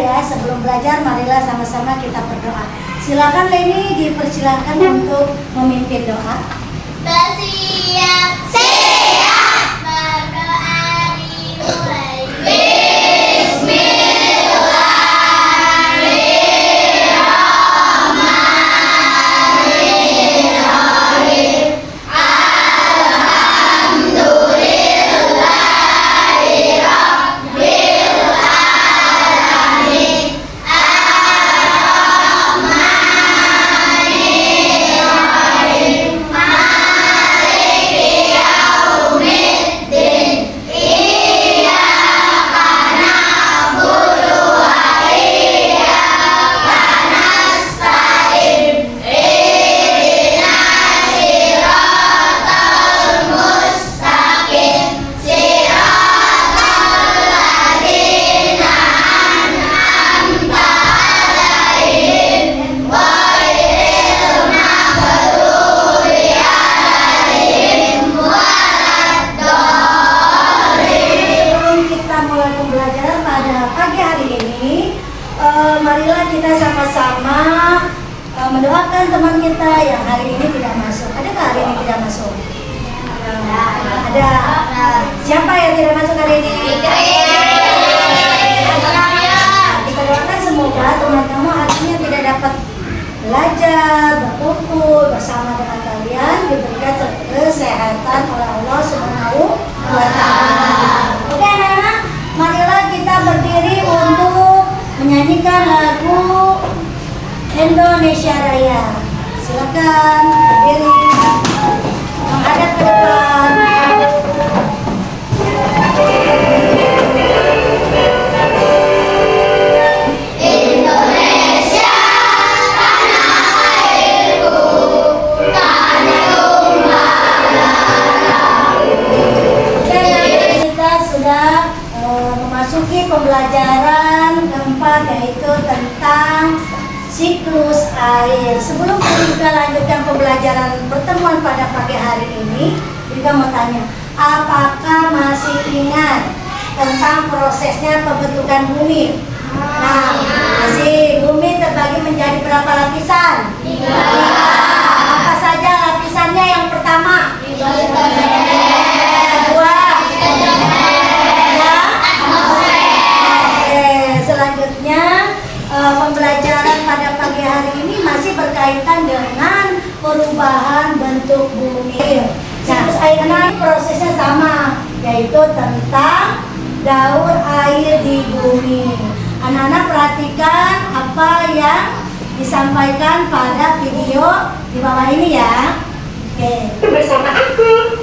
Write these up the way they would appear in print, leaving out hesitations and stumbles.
ya. Sebelum belajar, marilah sama-sama kita berdoa. Silakan Leni, dipersilakan untuk memimpin doa. Bersiap siap berdoa dimulai. Marilah kita sama-sama mendoakan teman kita yang hari ini tidak masuk. Ada nggak hari ini tidak masuk? Ada. Siapa yang tidak masuk hari ini? Kita doakan semoga teman-teman hari ini tidak dapat belajar, berkumpul bersama dengan kalian, diberikan kesehatan oleh Allah Subhanahu wa Ta'ala. Oke anak-anak, marilah kita berdiri untuk menyanyikan lagu Indonesia Raya. Silakan berdiri, menghadap ke depan. Indonesia, tanah airku, tanah tumpah darahku. Kita sudah memasuki pembelajaran keempat, yaitu tentang siklus air. Sebelum kita lanjutkan pembelajaran pertemuan pada pagi hari ini, kita mau tanya, apakah masih ingat tentang prosesnya pembentukan bumi? Nah, masih. Bumi terbagi menjadi berapa lapisan? 3. Apa saja lapisannya? Yang pertama, kedua, selanjutnya pembelajaran pada pagi hari ini masih berkaitan dengan perubahan bentuk bumi. Siklus air prosesnya sama, yaitu tentang daur air di bumi. Anak-anak perhatikan apa yang disampaikan pada video di bawah ini ya. Oke. Bersama aku.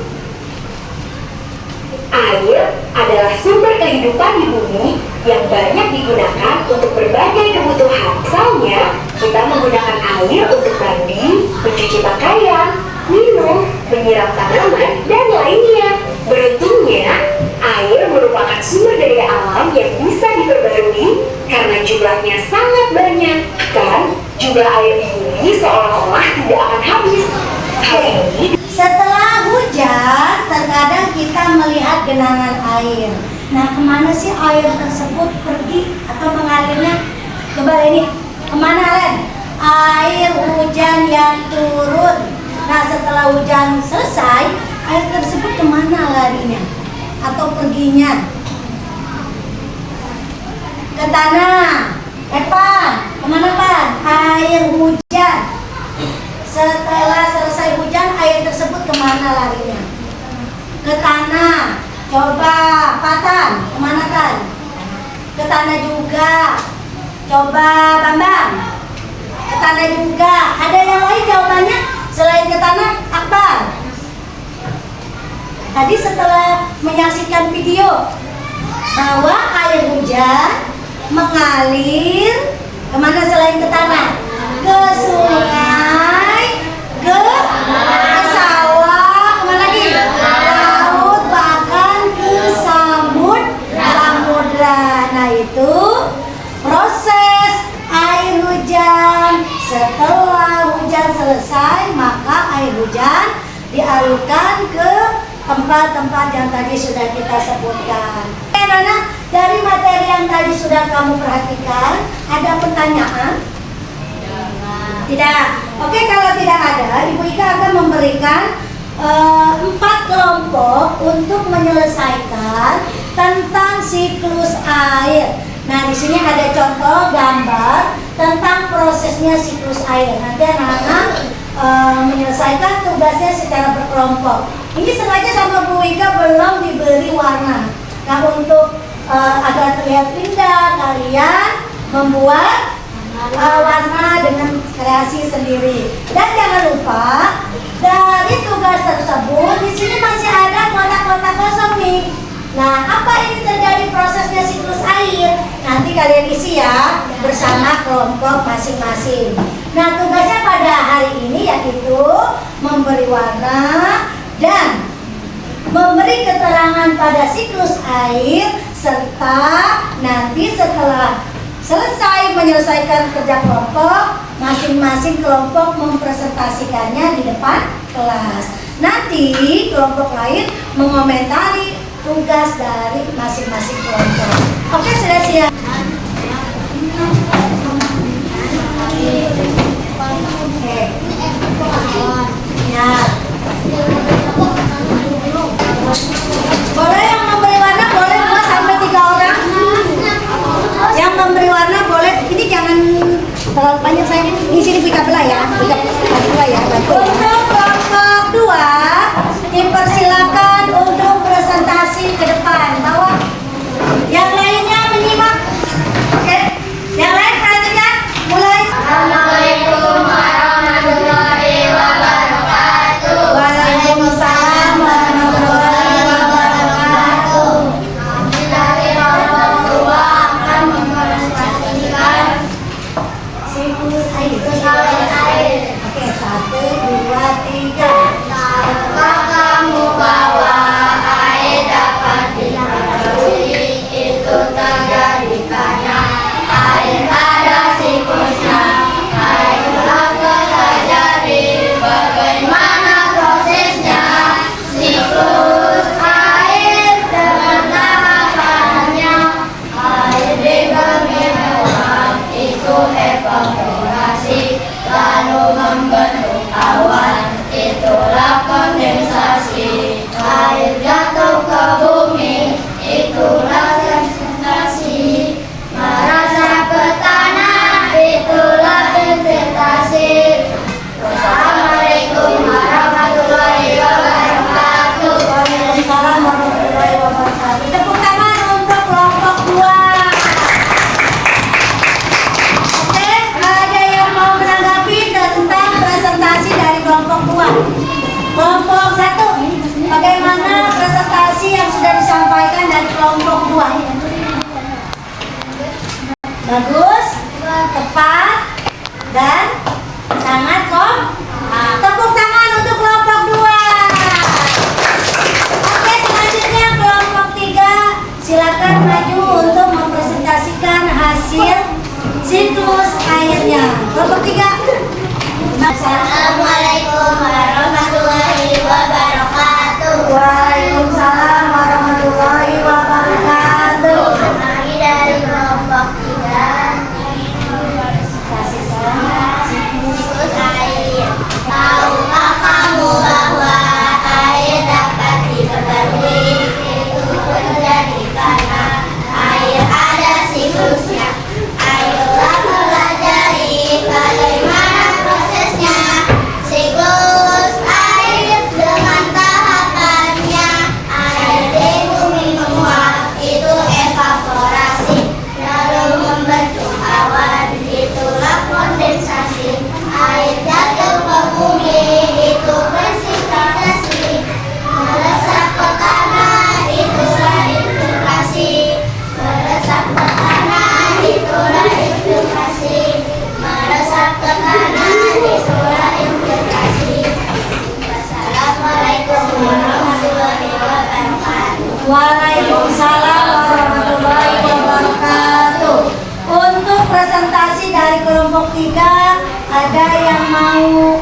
Air adalah sumber kehidupan di bumi yang banyak digunakan untuk berbagai kebutuhan. Misalnya, kita menggunakan air untuk mandi, mencuci pakaian, minum, menyiram tanaman, dan lainnya. Beruntungnya, air merupakan sumber daya alam yang bisa diperbarui karena jumlahnya sangat banyak. Kan, jumlah air di bumi seolah-olah tidak akan habis. Hal ini Setelah hujan, terkadang kita melihat genangan air. Nah, kemana sih air tersebut pergi atau mengalirnya? Coba ini, kemana Len? Air hujan yang turun. Nah, setelah hujan selesai, air tersebut kemana larinya? Atau perginya? Ke tanah. Pan, kemana Pan? Air hujan. Setelah selesai hujan, air tersebut kemana larinya? Ke tanah. Coba Patan, kemana Tan? Ke tanah juga. Coba Bambang, ke tanah juga. Ada yang lain jawabannya selain ke tanah? Akbar. Tadi setelah menyaksikan video bahwa air hujan mengalir kemana selain ke tanah? Ke sungai, ke sawah, kemana lagi? Laut, bahkan ke samudra. Nah, itu proses air hujan. Setelah hujan selesai, maka air hujan dialirkan ke tempat-tempat yang tadi sudah kita sebutkan. Oke, Nana, Dari materi yang tadi sudah kamu perhatikan, ada pertanyaan? Tidak. Oke, kalau tidak ada, Ibu Ika akan memberikan 4 kelompok untuk menyelesaikan tentang siklus air. Nah, di sini ada contoh gambar tentang prosesnya siklus air. Nanti anak-anak menyelesaikan tugasnya secara berkelompok. Ini sengaja sama Bu Ika belum diberi warna. Nah, untuk agar terlihat indah, kalian membuat warna dengan kreasi sendiri. Dan jangan lupa, dari tugas tersebut di sini masih ada kotak-kotak kosong nih. Nah, apa ini terjadi prosesnya siklus air? Nanti kalian isi ya bersama kelompok masing-masing. Nah, tugasnya pada hari ini yaitu memberi warna dan memberi keterangan pada siklus air, serta nanti setelah selesai menyelesaikan kerja kelompok, masing-masing kelompok mempresentasikannya di depan kelas. Nanti kelompok lain mengomentari tugas dari masing-masing kelompok. Oke, sudah siap? Oke. Ya. Boleh yang memberi warna, boleh 2 sampai 3 orang. Yang memberi warna boleh, ini jangan terlalu panjang saya. Di sini Bika belah ya, Bika belah ya. Untuk kelompok 2, dipersilakan untuk presentasi ke depan. Bawah. Yang lainnya menyimak. Oke. Yang lain perhatikan. Mulai. Assalamualaikum warahmatullahi wabarakatuh. Waalaikumsalam warahmatullahi wabarakatuh. Kami dari kelompok 2 akan mempresentasikan Siklus air. siklus air. Oke, 1, 2, 3. Tahukah kamu bahwa air dapat diproduksi? Itu terjadi karena air ada siklusnya. Ayolah pelajari bagaimana prosesnya siklus air dengan tahapannya. Air dibagi uap, itu evaporasi, lalu membentuk awan, itulah kondensasi. Air jatuh ke bumi, itulah sedimentasi. Merasap ke tanah, itulah infiltrasi. Wassalamualaikum warahmatullahi wabarakatuh. Waalaikumsalam warahmatullahi wabarakatuh. Tepuk tangan untuk kelompok 2. Oke, ada yang mau menanggapi tentang presentasi dari kelompok 2? Kelompok 1, bagaimana presentasi yang sudah disampaikan dari kelompok 2? Bagus, tepat, dan sangat kok. Tepuk tangan untuk kelompok 2. Oke, selanjutnya kelompok 3, silakan maju untuk mempresentasikan hasil siklus airnya. Kelompok 3. Assalamualaikum warahmatullahi wabarakatuh. Waalaikumsalam warahmatullahi wabarakatuh. Kami dari kelompok 3 siklus air. Tahukah kamu bahwa air dapat diperbarui? Itu terjadi karena air ada siklusnya. Ayolah pelajari bagaimana prosesnya siklus air dengan tahapannya. Air di bumi menguap, itu evaporasi, lalu membentuk awan, itulah kondensasi. Air jatuh ke bumi, itu presipitatasi. Meresap ke tanah, itulah infiltrasi. Meresap ke tanah, itulah infiltrasi. Meresap ke tanah, itulah infiltrasi. Wassalamualaikum warahmatullahi wabarakatuh. Waalaikumsalam warahmatullahi wabarakatuh. Untuk presentasi dari kelompok 3, ada yang mau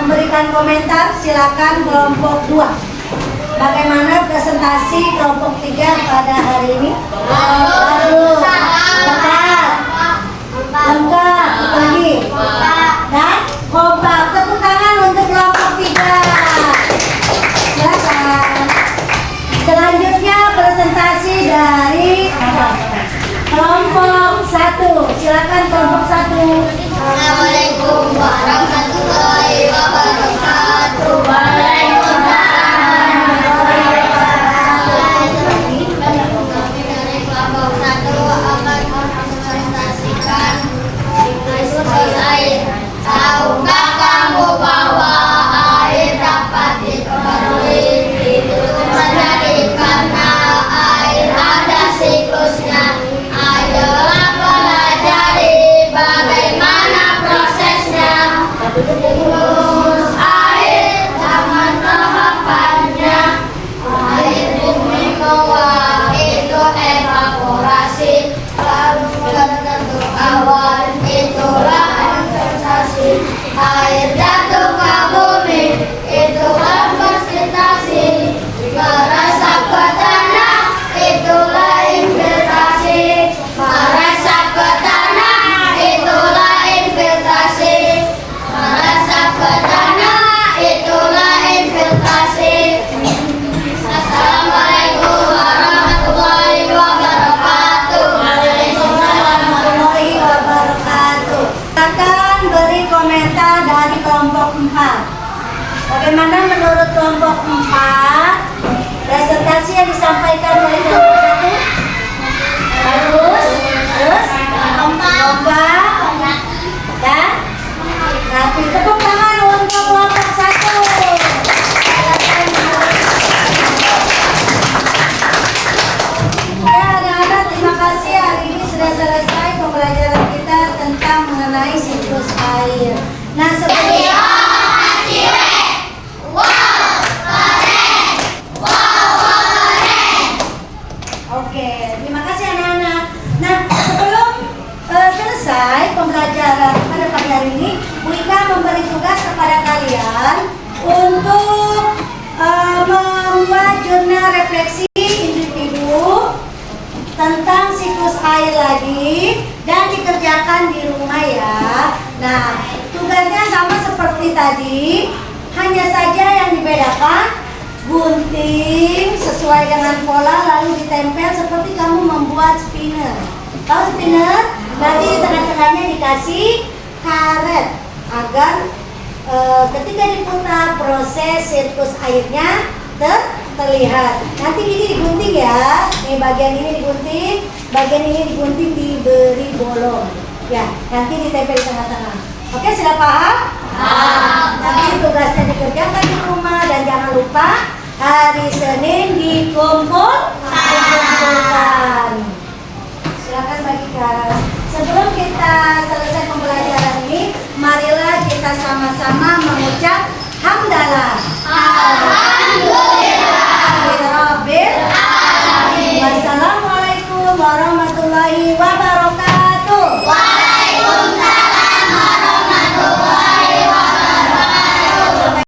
memberikan komentar? Silakan kelompok 2. Bagaimana presentasi kelompok 3 pada hari ini? Bagus. Lengkap. Lengkap. Lagi. Dan kompak. Tepuk tangan untuk kelompok 3. Silakan. Selanjutnya presentasi dari kelompok 1. Silakan kelompok 1. Assalamualaikum warahmatullahi wabarakatuh. Kami dari kelompok 1 akan mempresentasikan siklus air. Tahukah kamu bahwa air dapat diperbarui? Itu terjadi karena air ada siklusnya. Ayolah pelajari bagaimana prosesnya. Siklus air, zaman tahapannya. Air bumi menguap, itu evaporasi. Lalu terbentuk awan, itulah kondensasi. Air jatuh ke bumi, itulah presentasi. Meresap ke tanah, itulah infiltrasi. Meresap ke tanah, itulah infiltrasi. Meresap ke tanah, itulah infiltrasi. Assalamualaikum warahmatullahi wabarakatuh. Warahmatullahi wabarakatuh. Akan beri komentar dari kelompok 4. Bagaimana menurut kelompok 4 presentasi yang disampaikan oleh kelompok 1? Bagus. Terus kompak dan rapi. Tepuk tangan untuk kelompok 1. Ya, anak-anak, terima kasih. Hari ini sudah selesai pembelajaran kita tentang mengenai siklus air. Nah, sebelum Oke, terima kasih anak-anak. Nah, sebelum selesai pembelajaran pada pagi hari ini, Bu Ika memberi tugas kepada kalian untuk membuat jurnal refleksi individu tentang siklus air lagi dan dikerjakan di rumah ya. Nah, tugasnya sama seperti tadi, hanya saja yang dibedakan gunting sesuai dengan pola lalu ditempel seperti kamu membuat spinner. Tahu spinner? Nanti di tengah-tengahnya dikasih karet agar ketika diputar proses siklus airnya terlihat. Nanti ini digunting ya. Nih bagian ini digunting, bagian ini digunting diberi bolong. Ya, nanti ditempel di tengah-tengah. Oke, sudah paham? Nanti tugasnya dikerjakan di rumah dan jangan lupa hari Senin dikumpulkan. Silakan bagikan. Sebelum kita selesai pembelajaran ini, marilah kita sama-sama mengucap hamdalah.